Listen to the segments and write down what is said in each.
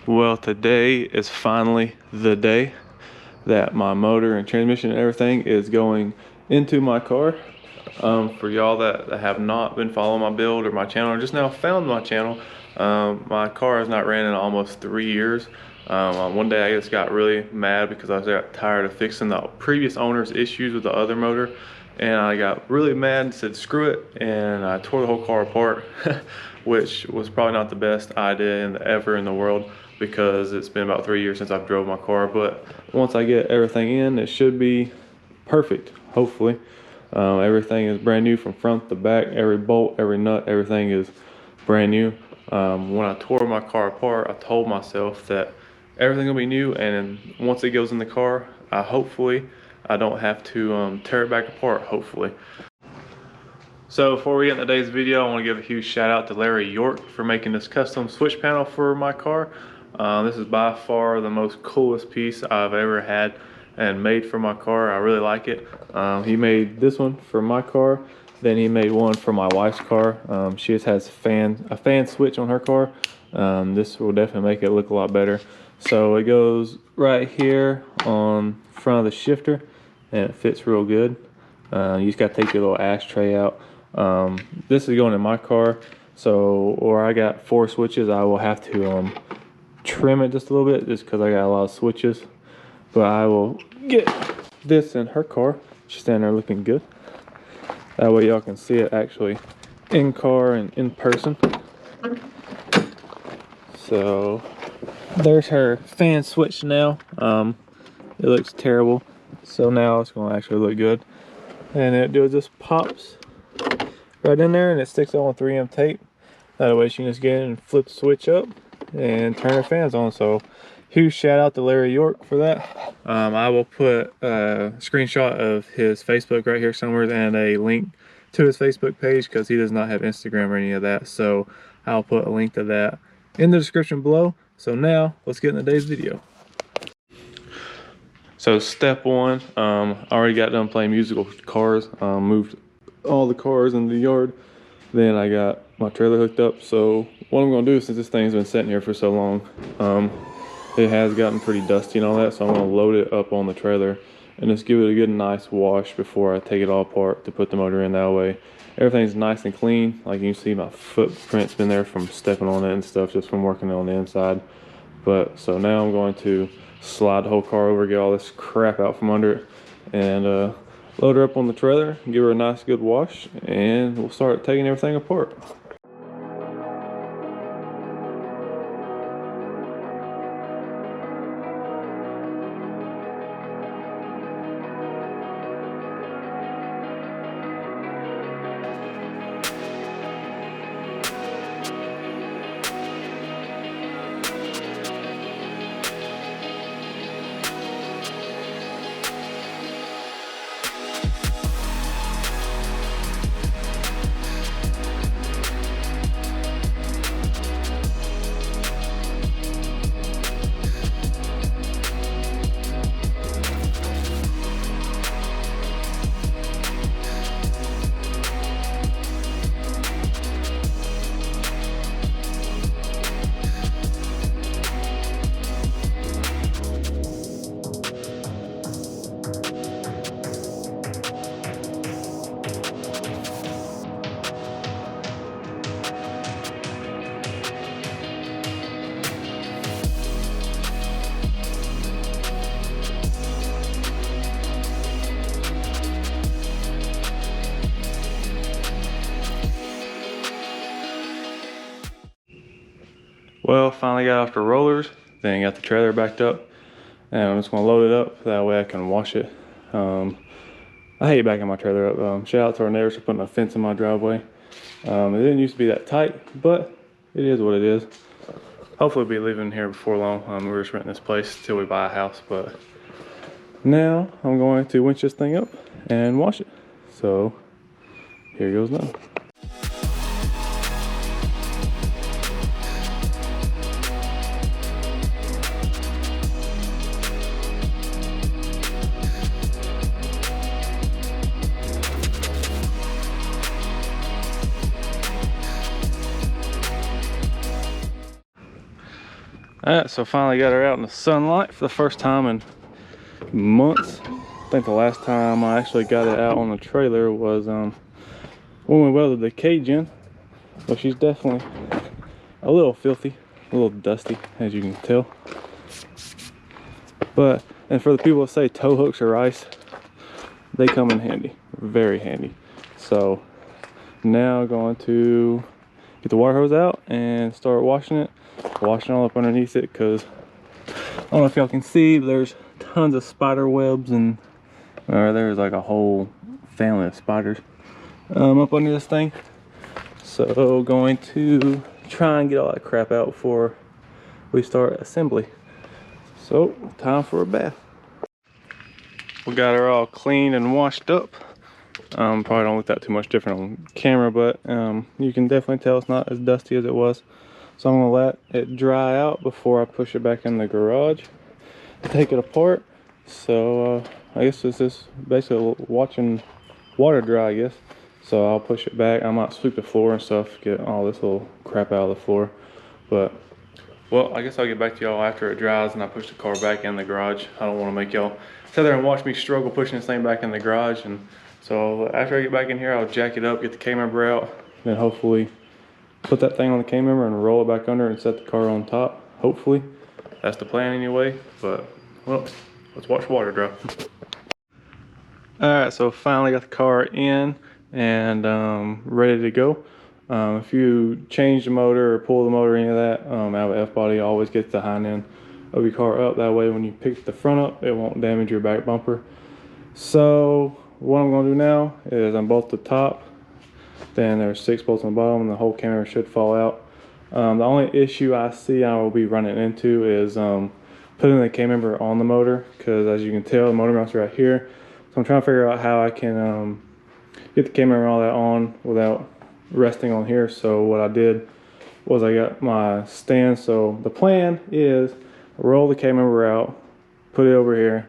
Well, today is finally the day that my motor and transmission and everything is going into my car. For y'all that have not been following my build or my channel or just now found my channel, my car has not ran in almost 3 years. One day I just got really mad because I got tired of fixing the previous owner's issues with the other motor, and I got really mad and said screw it, and I tore the whole car apart which was probably not the best idea ever in the world, because it's been about 3 years since I've drove my car. But once I get everything in, it should be perfect, hopefully. Everything is brand new from front to back. Every bolt, every nut, everything is brand new. When I tore my car apart, I told myself that everything will be new, and once it goes in the car, hopefully I don't have to tear it back apart, hopefully. So before we get into today's video, I want to give a huge shout out to Larry York for making this custom switch panel for my car. This is by far the most coolest piece I've ever had and made for my car. I really like it. He made this one for my car, then he made one for my wife's car. She just has a fan switch on her car. This will definitely make it look a lot better. So it goes right here on front of the shifter, and it fits real good. You just got to take your little ashtray out. This is going in my car, so where I got 4 switches, I will have to trim it just a little bit, just because I got a lot of switches. But I will get this in her car. She's standing there looking good. That way y'all can see it actually in car and in person. So there's her fan switch now. It looks terrible, so now it's going to actually look good. And it just pops right in there, and it sticks on 3M tape. That way she can just get in and flip the switch up and turn her fans on. So huge shout out to Larry York for that. I will put a screenshot of his Facebook right here somewhere and a link to his Facebook page, because he does not have Instagram or any of that. So I'll put a link to that in the description below. So now let's get into today's video. So step one, I already got done playing musical cars, moved all the cars in the yard. Then I got my trailer hooked up. So what I'm gonna do, since this thing's been sitting here for so long, it has gotten pretty dusty and all that, so I'm gonna load it up on the trailer and just give it a good nice wash before I take it all apart to put the motor in. That way everything's nice and clean. Like you can see, my footprint's been there from stepping on it and stuff, just from working on the inside. But so now I'm going to slide the whole car over, get all this crap out from under it, and load her up on the trailer, give her a nice good wash, and we'll start taking everything apart. Well, finally got off the rollers, then got the trailer backed up, and I'm just gonna load it up, that way I can wash it. I hate backing my trailer up. Shout out to our neighbors for putting a fence in my driveway. It didn't used to be that tight, but it is what it is. Hopefully we'll be leaving here before long. We're just renting this place till we buy a house, but now I'm going to winch this thing up and wash it. So here goes now. Alright, so finally got her out in the sunlight for the first time in months. I think the last time I actually got it out on the trailer was when we welded the cage in. So she's definitely a little filthy, a little dusty, as you can tell. But, and for the people that say tow hooks are ice, they come in handy, very handy. So now going to get the water hose out and start washing all up underneath it, because I don't know if y'all can see, there's tons of spider webs, and there's like a whole family of spiders up under this thing. So going to try and get all that crap out before we start assembly. So time for a bath. We got her all cleaned and washed up. Probably don't look that too much different on camera, but you can definitely tell it's not as dusty as it was. So I'm gonna let it dry out before I push it back in the garage, take it apart. So I guess this is basically watching water dry, I guess. So I'll push it back. I might sweep the floor and stuff, get all this little crap out of the floor. But, well, I guess I'll get back to y'all after it dries and I push the car back in the garage. I don't want to make y'all sit there and watch me struggle pushing this thing back in the garage. And so after I get back in here, I'll jack it up, get the K-member out, then hopefully put that thing on the K-member and roll it back under and set the car on top. Hopefully. That's the plan anyway. But, well, let's watch water dry. Alright, so finally got the car in and ready to go. If you change the motor or pull the motor, any of that out of F-body, always get the hind end of your car up. That way when you pick the front up, it won't damage your back bumper. So what I'm going to do now is unbolt the top. Then there's 6 bolts on the bottom and the whole camera should fall out. The only issue I see I will be running into is putting the K-member on the motor, because as you can tell, the motor mounts right here. So I'm trying to figure out how I can get the K-member and all that on without resting on here. So what I did was I got my stand. So the plan is roll the K-member out, put it over here,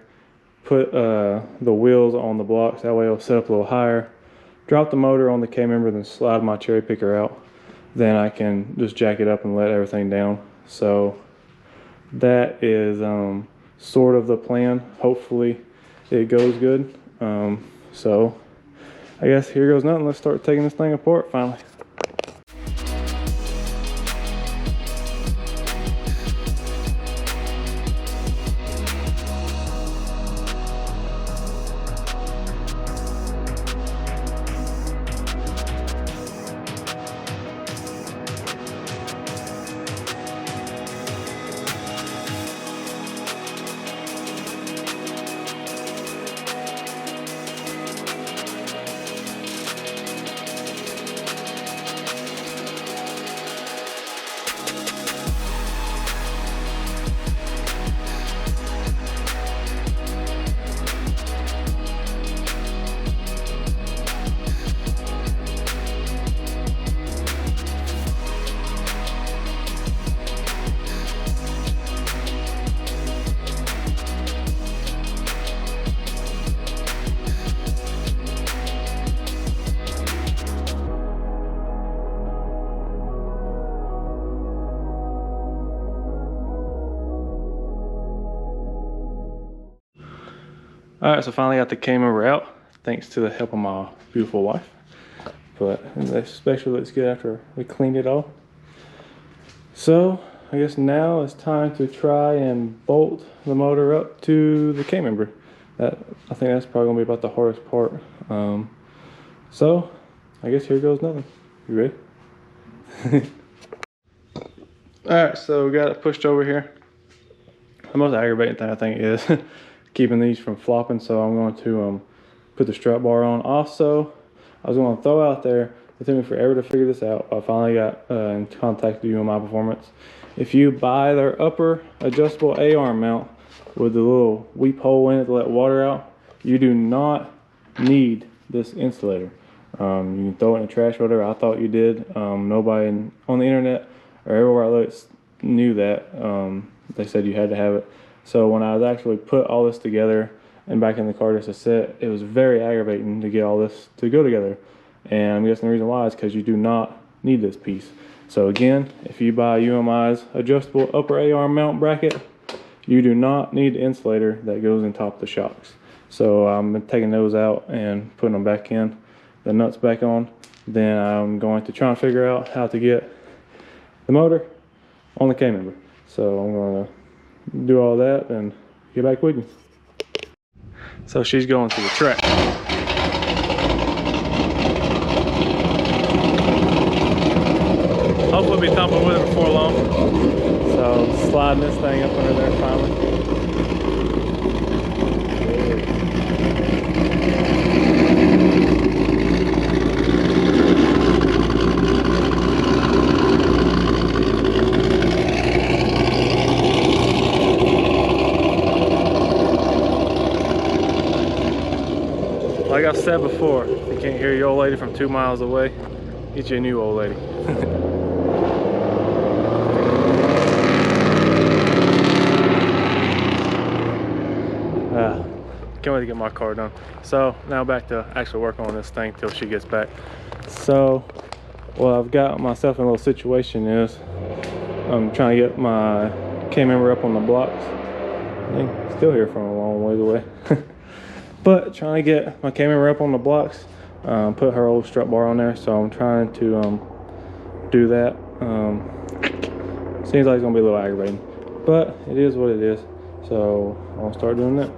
put the wheels on the blocks. That way it'll set up a little higher. Drop the motor on the K-member, then slide my cherry picker out. Then I can just jack it up and let everything down. So that is sort of the plan. Hopefully it goes good. So I guess here goes nothing. Let's start taking this thing apart finally. Alright, so finally got the K-member out, thanks to the help of my beautiful wife. But especially looks good after we cleaned it all. So I guess now it's time to try and bolt the motor up to the K-member. I think that's probably gonna be about the hardest part. So I guess here goes nothing. You ready? Alright, so we got it pushed over here. The most aggravating thing I think is keeping these from flopping, so I'm going to put the strut bar on. Also, I was going to throw out there, it took me forever to figure this out. I finally got in contact with UMI Performance. If you buy their upper adjustable A-arm mount with the little weep hole in it to let water out, you do not need this insulator. You can throw it in the trash, whatever. I thought you did. Nobody on the internet or everywhere I looked knew that. They said you had to have it. So when I was actually put all this together and back in the car just a set, it was very aggravating to get all this to go together. And I'm guessing the reason why is because you do not need this piece. So again, if you buy UMI's adjustable upper A-arm mount bracket, you do not need the insulator that goes in top of the shocks. So I'm taking those out and putting them back in, the nuts back on. Then I'm going to try and figure out how to get the motor on the K-member. So I'm going to do all that and get back with you. So she's going to the track. Hopefully we'll be thumping with it before long. So sliding this thing up under there finally. Like I said before, if you can't hear your old lady from 2 miles away, get you a new old lady. Can't wait to get my car done. So now back to actually working on this thing till she gets back. So what I've got myself in a little situation is I'm trying to get my K-member up on the blocks. I think still here from a long ways away. But trying to get my K-member up on the blocks, put her old strut bar on there. So I'm trying to do that. Seems like it's gonna be a little aggravating, but it is what it is. So I'll start doing that.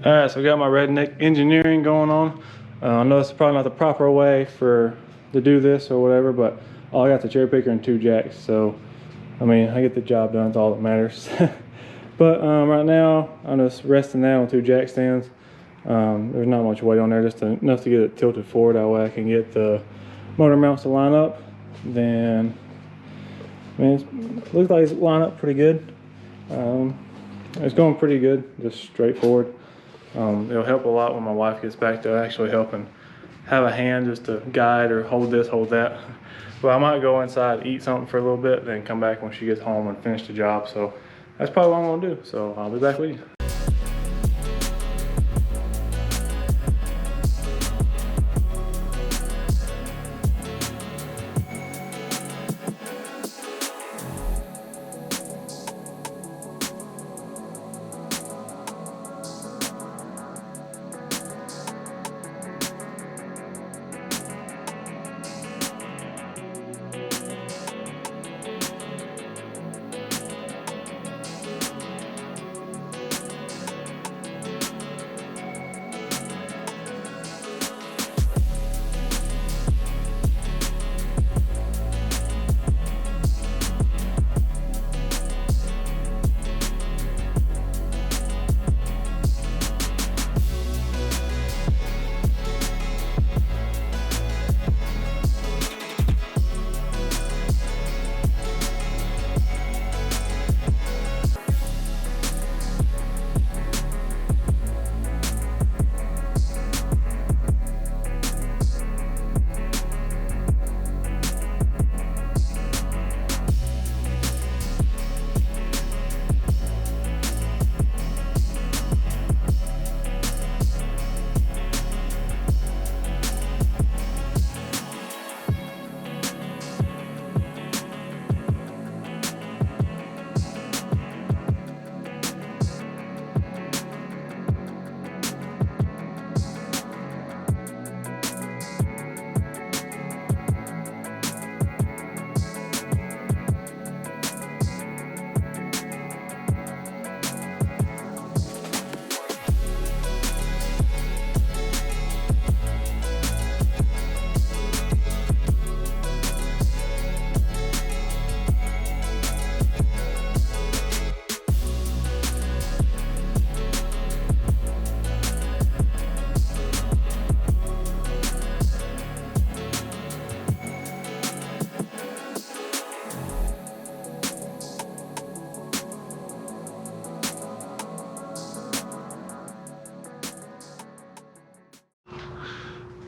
All right, so I got my redneck engineering going on. I know it's probably not the proper way to do this or whatever, but I got the cherry picker and 2 jacks. So, I mean, I get the job done, it's all that matters. But right now, I'm just resting that on 2 jack stands. There's not much weight on there, just enough to get it tilted forward. That way I can get the motor mounts to line up. Then, I mean, it looks like it's lined up pretty good. It's going pretty good, just straightforward. It'll help a lot when my wife gets back to actually helping have a hand just to guide or hold this, hold that. But I might go inside, eat something for a little bit, then come back when she gets home and finish the job. So that's probably what I'm gonna do. So I'll be back with you.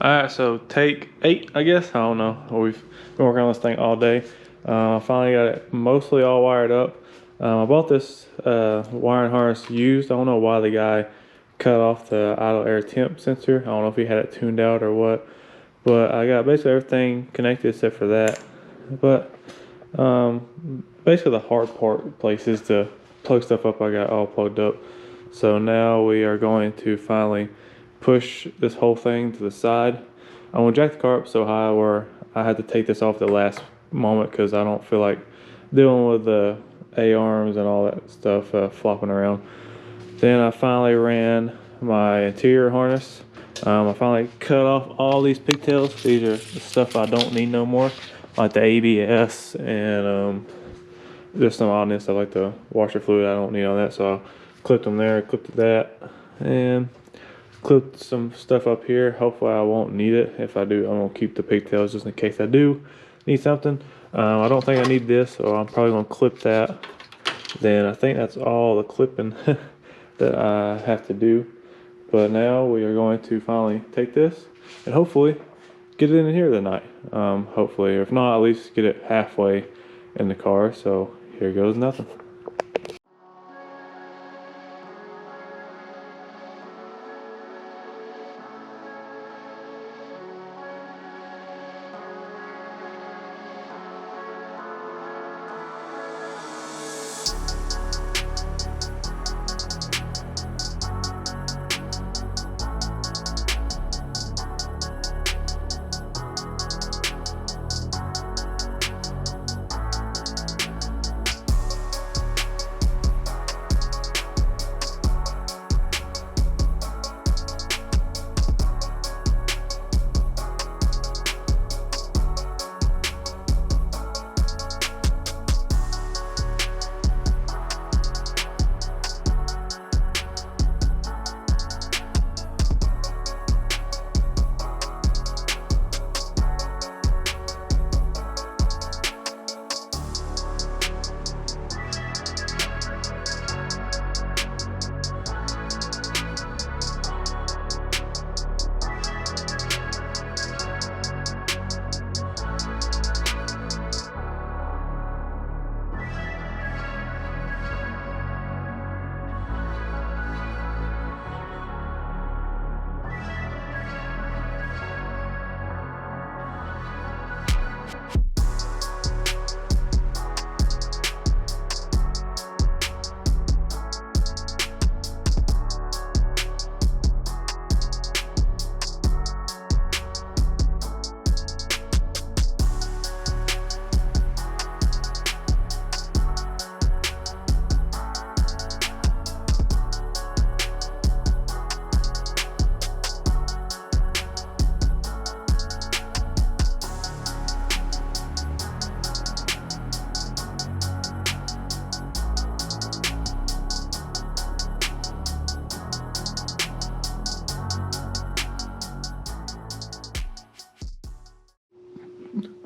Alright, so take 8, I guess. I don't know. We've been working on this thing all day. I finally got it mostly all wired up. I bought this wiring harness used. I don't know why the guy cut off the idle air temp sensor. I don't know if he had it tuned out or what. But I got basically everything connected except for that. But basically the hard place is to plug stuff up. I got all plugged up. So now we are going to finally push this whole thing to the side. I'm gonna jack the car up so high where I had to take this off the last moment because I don't feel like dealing with the A-arms and all that stuff flopping around. Then I finally ran my interior harness. I finally cut off all these pigtails. These are the stuff I don't need no more, like the ABS and just some oddness. I like the washer fluid. I don't need all that, so I clipped them there, clipped that, and clipped some stuff up here. Hopefully I won't need it. If I do, I'm gonna keep the pigtails just in case I do need something. I don't think I need this, so I'm probably gonna clip that. Then I think that's all the clipping that I have to do. But now we are going to finally take this and hopefully get it in here tonight. Hopefully, or if not, at least get it halfway in the car. So here goes nothing.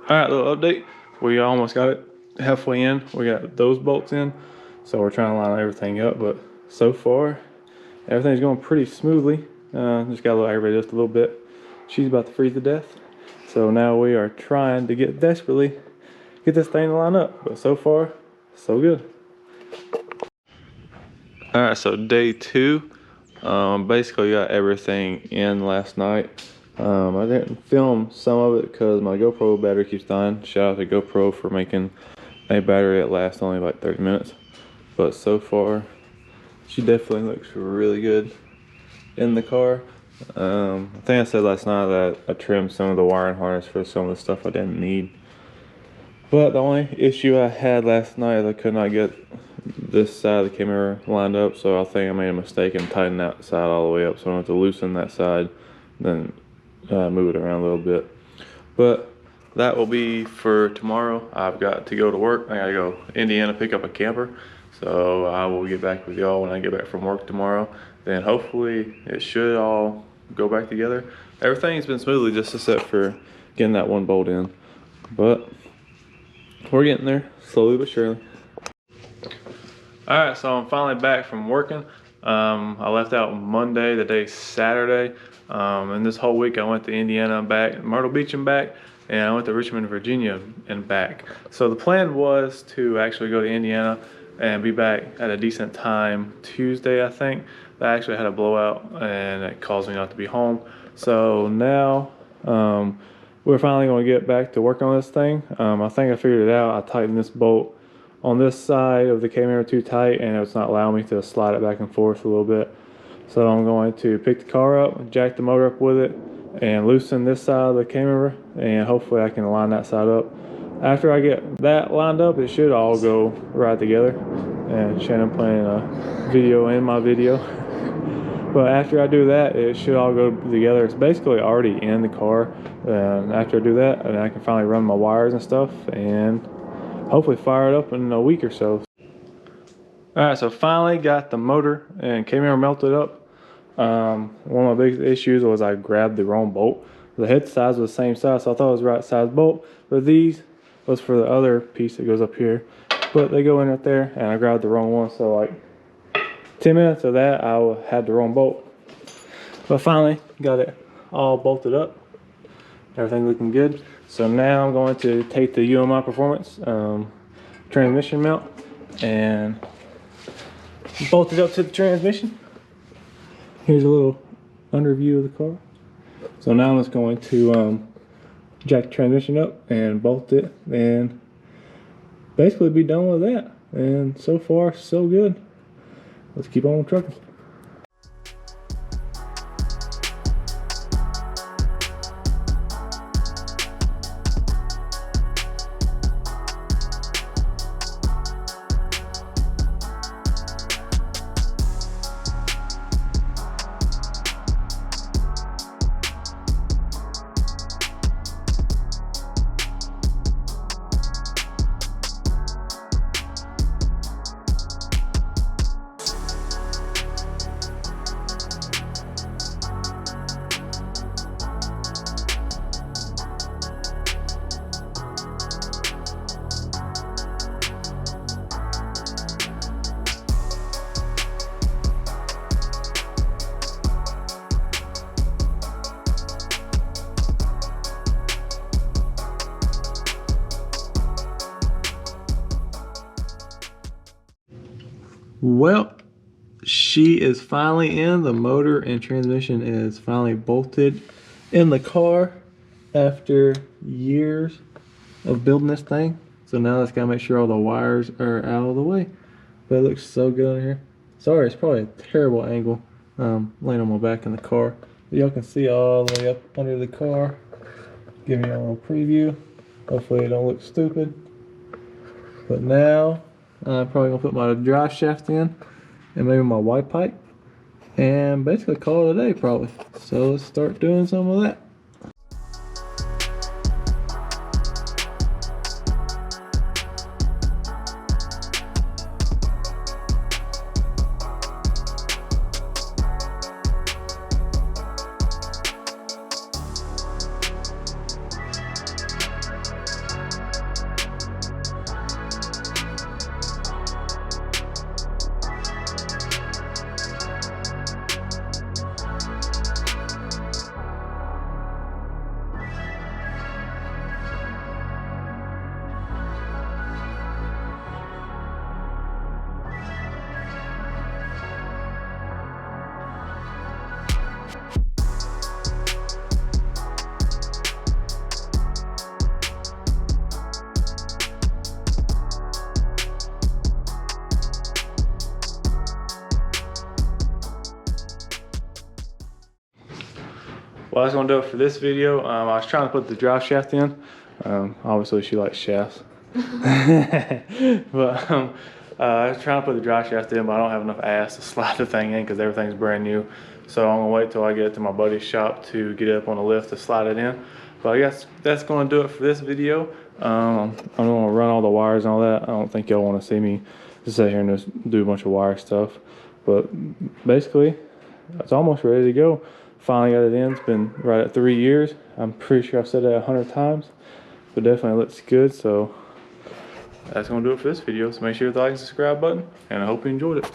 All right, little update. We almost got it halfway in. We got those bolts in, so we're trying to line everything up. But so far, everything's going pretty smoothly. Just got a little aggravated just a little bit. She's about to freeze to death. So now we are trying to desperately get this thing to line up. But so far, so good. All right, so day 2. Basically got everything in last night. I didn't film some of it because my GoPro battery keeps dying. Shout out to GoPro for making a battery that lasts only like 30 minutes. But so far, she definitely looks really good in the car. I think I said last night that I trimmed some of the wiring harness for some of the stuff I didn't need. But the only issue I had last night is I could not get this side of the camera lined up, so I think I made a mistake and tightened that side all the way up. So I'm going to have to loosen that side, then move it around a little bit. But that will be for tomorrow. I've got to go to work. I got to go to Indiana, pick up a camper. So I will get back with y'all when I get back from work tomorrow. Then hopefully it should all go back together. Everything's been smoothly just except for getting that one bolt in. But we're getting there, slowly but surely. Alright, so I'm finally back from working. I left out Monday, the day Saturday, and this whole week I went to Indiana and back, Myrtle Beach and back, and I went to Richmond, Virginia and back. So the plan was to actually go to Indiana and be back at a decent time Tuesday, I think. But I actually had a blowout and it caused me not to be home. So now we're finally going to get back to work on this thing. I think I figured it out. I tightened this bolt on this side of the K-Mirror too tight, and it's not allowing me to slide it back and forth a little bit. So I'm going to pick the car up, jack the motor up with it, and loosen this side of the K-Mirror, and hopefully I can line that side up. After I get that lined up, it should all go right together. And Shannon playing a video in my video. But after I do that, it should all go together. It's basically already in the car. And after I do that, and I can finally run my wires and stuff, and hopefully fire it up in a week or so. Alright, so finally got the motor and K-Mirror melted up. One of my big issues was I grabbed the wrong bolt. The head size was the same size, so I thought it was the right size bolt. But these was for the other piece that goes up here. But they go in right there, and I grabbed the wrong one. So like 10 minutes of that, I had the wrong bolt. But finally got it all bolted up. Everything looking good. So now I'm going to take the UMI Performance transmission mount and bolt it up to the transmission. Here's a little under view of the car. So now I'm just going to jack the transmission up and bolt it and basically be done with that. And so far, so good. Let's keep on trucking. Well, she is finally in. The motor and transmission is finally bolted in the car after years of building this thing. So now I just gotta make sure all the wires are out of the way. But it looks so good in here. Sorry, it's probably a terrible angle laying on my back in the car. But y'all can see all the way up under the car. Give you a little preview. Hopefully it don't look stupid. But now I'm probably gonna put my drive shaft in and maybe my Y pipe and basically call it a day probably. So let's start doing some of that. Well, that's gonna do it for this video. I was trying to put the drive shaft in. Obviously she likes shafts. But I was trying to put the drive shaft in, but I don't have enough ass to slide the thing in because everything's brand new. So I'm gonna wait till I get it to my buddy's shop to get it up on the lift to slide it in. But I guess that's gonna do it for this video. I'm gonna run all the wires and all that. I don't think y'all wanna see me just sit here and just do a bunch of wire stuff. But basically, it's almost ready to go. Finally got it in. It's been right at 3 years. I'm pretty sure I've said that 100 times, but definitely looks good. So that's gonna do it for this video. So make sure you hit the like and subscribe button, and I hope you enjoyed it.